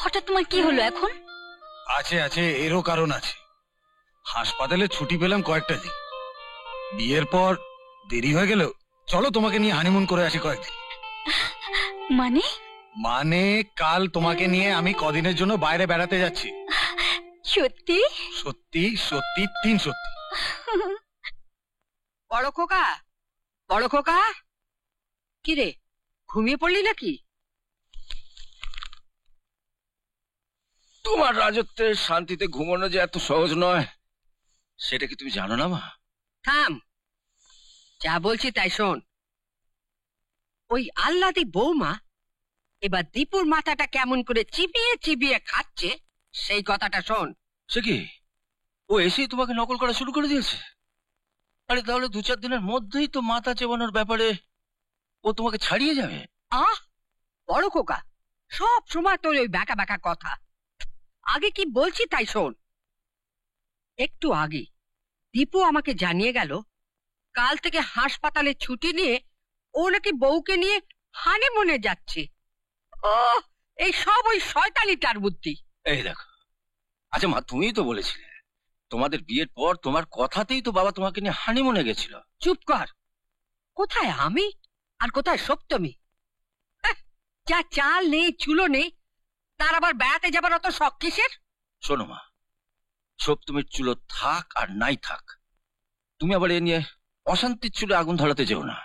হঠাৎ তোমার কি হলো এখন? আছে আছে, এরও কারণ আছে। হাসপাতালে ছুটি পেলাম কয়েকটা দিন, বিয়ের পর দেরি হয়ে গেল। চলো তোমাকে নিয়ে হানিমুন করে আসি কয়েকদিন। মানে? মানে কাল তোমাকে নিয়ে আমি কদিনের জন্য বাইরে বেড়াতে যাচ্ছি। সত্যি? সত্যি সত্যি, 3 সত্যি। বড় খোকা, বড় খোকা, কি রে, ঘুমিয়ে পড়লি নাকি? তোমার রাজত্বে শান্তিতে ঘুমানো যে এত সহজ নয়, সেটা কি তুমি জানো না মা? থাম, যা বলছি তাই শোন। ওই আহ্লাদি বৌমা এবার দীপুর মাথাটা কেমন করে চিবিয়ে চিবিয়ে খাচ্ছে, সেই কথাটা শোন। সে কি, ও এসেই তোমাকে নকল করা শুরু করে দিয়েছে? আরে তাহলে 2-4 দিনের মধ্যেই তো মাথা চেবানোর ব্যাপারে ও তোমাকে ছাড়িয়ে যাবে। আহ, বড় খোকা, সব সময় তোর ওই ব্যাকা ব্যাকা কথা। আগে কি বলছি তাই শোন। একটু আগে দীপু আমাকে জানিয়ে গেল কাল থেকে হাসপাতালে ছুটি নিয়ে ও নাকি বউকে নিয়ে হানিমুনে যাচ্ছে। ও, এই সব ওই শয়তানিটার বুদ্ধি। এই দেখো, আচ্ছা মা, তুমিই তো বলেছিলে তোমাদের বিয়ের পর তোমার কথাতেই তো বাবা তোমাকে নিয়ে হানিমুনে গেছিল। চুপ কর, কোথায় আমি আর কোথায় সপ্তমী? যা চাল নেই চুলো নেই, তার আবার বেড়াতে যাবার অত শখ কিসের? শোনো মা, সপ্তমীর চুলো থাক আর নাই থাক, তুমি আবার এ নিয়ে অশান্তির চুলে আগুন ধরাতে যেও না।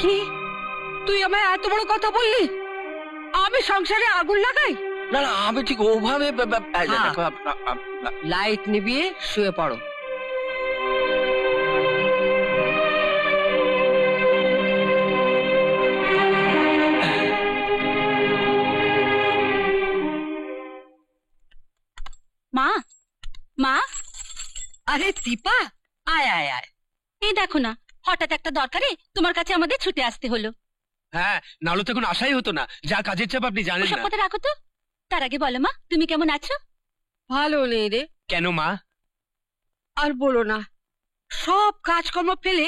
কি, তুই আমায় এত বড় কথা বললি? আমি সংসারে আগুন লাগাই? না না, আমি ঠিক ওভাবে লাইট নিভিয়ে শুয়ে পড়ো। মা, মা, আরে দীপা, আয় আয় আয়। এই দেখো না, হঠাৎ একটা দরকারে তোমার কাছে আমাদের ছুটে আসতে হলো। হ্যাঁ, নাহলে তো এখন আশাই হতো না। যা কাজের চাপ আপনি জানেন ওসব না। কথা রাখো তো, তার আগে বলো মা, তুমি কেমন আছো? ভালো নেই রে। কেন মা? আর বলো না, সব কাজকর্ম ফেলে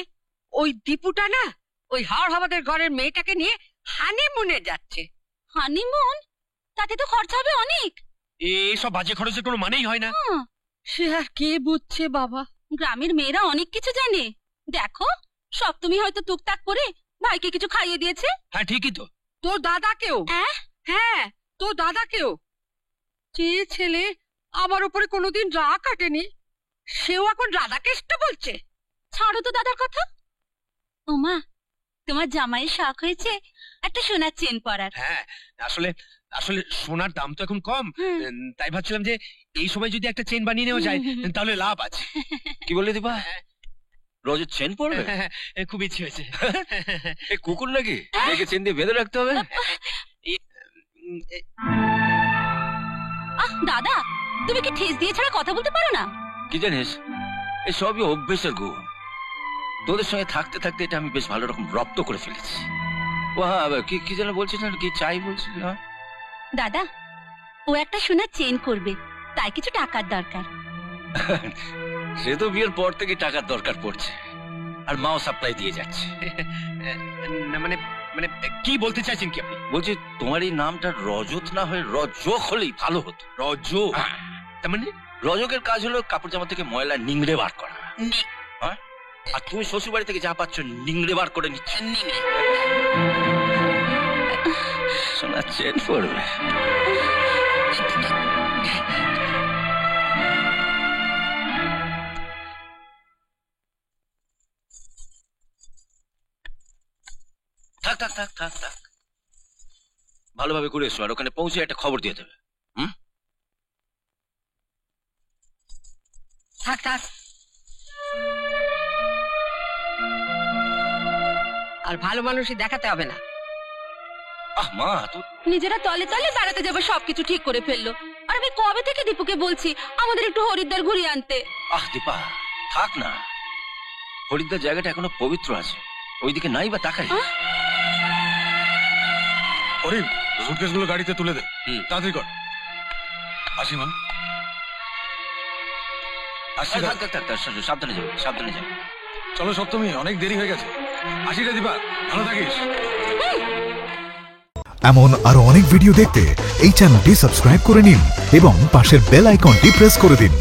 ওই দীপুটা না ওই হাওড় হাওয়াদের ঘরের মেয়েটাকে নিয়ে হানিমুনে যাচ্ছে। হানিমুন? তাতে তো খরচা হবে অনেক। এসব বাজে খরচের কোনো মানেই হয় না। সে আর কে বুঝছে বাবা। গ্রামের মেয়েরা অনেক কিছু জানে। দেখো, সপ্তমী হয়তো টুকটাক করে ভাইকে কিছু খাইয়ে দিয়েছে। হ্যাঁ ঠিকই তো। তোর দাদাকেও। হ্যাঁ, তোর দাদাকেও। যে ছেলে আমার উপরে কোনোদিন রাগ কাটেনি, সেও এখন রাধাকৃষ্ণ বলছে। ছাড়ো তো দাদার কথা। ও মা, তোমার জামাইয়ের শখ হয়েছে একটা সোনার চেন পরার। হ্যাঁ, আসলে আসলে সোনার দাম তো এখন কম, তাই ভাবছিলাম যে এই সময় যদি একটা চেন বানিয়ে নেওয়া যায় তাহলে লাভ আছে। কি বললে দীপা, রোজের চেন পড়বে? খুব ইচ্ছে হয়েছে। এই কুকুর নাকি, দেখে চেন দিয়ে বেঁধে রাখতে হবে। আহ দাদা, তুমি কি ঠেস দিয়ে ছাড়া কথা বলতে পারো না? কি জানিস, এই সবই অভ্যেসের গুণ। তোদের সঙ্গে থাকতে থাকতে এটা আমি বেশ ভালো রকম রপ্ত করে ফেলেছি। ও হ্যাঁ, কি কি যেন বলছিস না, কি চাই বলছিস না? দাদা, ও একটা সোনার চেন করবে, তাই কিছু টাকার দরকার। সে তো বিয়ের পর থেকে টাকার দরকার পড়ছে, আর মাও সাপ্লাই দিয়ে যাচ্ছে। না মানে মানে কি বলতে চাইছেন কি আপনি? বলছি তোমার এই নামটা রজত না হয়ে রজক হলেই ভালো হতো। রজ? তার মানে? রজকের কাজ হলো কাপড় জামা থেকে ময়লা নিংড়ে বার করা। হ্যাঁ, আর তুমি শ্বশুর বাড়ি থেকে যা পাচ্ছ নিংড়ে বার করে নিচ্ছ। সোনার চেন পড়বে। থাক থাক থাক থাক থাক, ভালোভাবে করে এসো, আর ওখানে পৌঁছে একটা খবর দিয়ে দেবে। থাক থাক, আর ভালো মানুষই দেখাতে হবে না। আহ মা, তো নিজেরা তলে তলে বেড়াতে যাবো সবকিছু ঠিক করে ফেললো। আর আমি কবে থেকে দীপুকে বলছি আমাদের একটু হরিদ্বার ঘুরিয়ে আনতে। আহ দীপা, থাক না, হরিদ্বার জায়গাটা এখনো পবিত্র আছে, ওইদিকে নাই বা তাকাই। হরি, সুটকেসগুলো গাড়িতে তুলে দে, তাড়াতাড়ি কর। আসি মা, আসি। থাক থাক থাক, সাবধানে যাবে, সাবধানে যাবে। চলো সপ্তমী, অনেক দেরি হয়ে গেছে। আসি রে দীপা, ভালো থাকিস। এমন আরো অনেক ভিডিও দেখতে এই চ্যানেলটি সাবস্ক্রাইব করে নিন এবং পাশের বেল আইকনটি প্রেস করে দিন।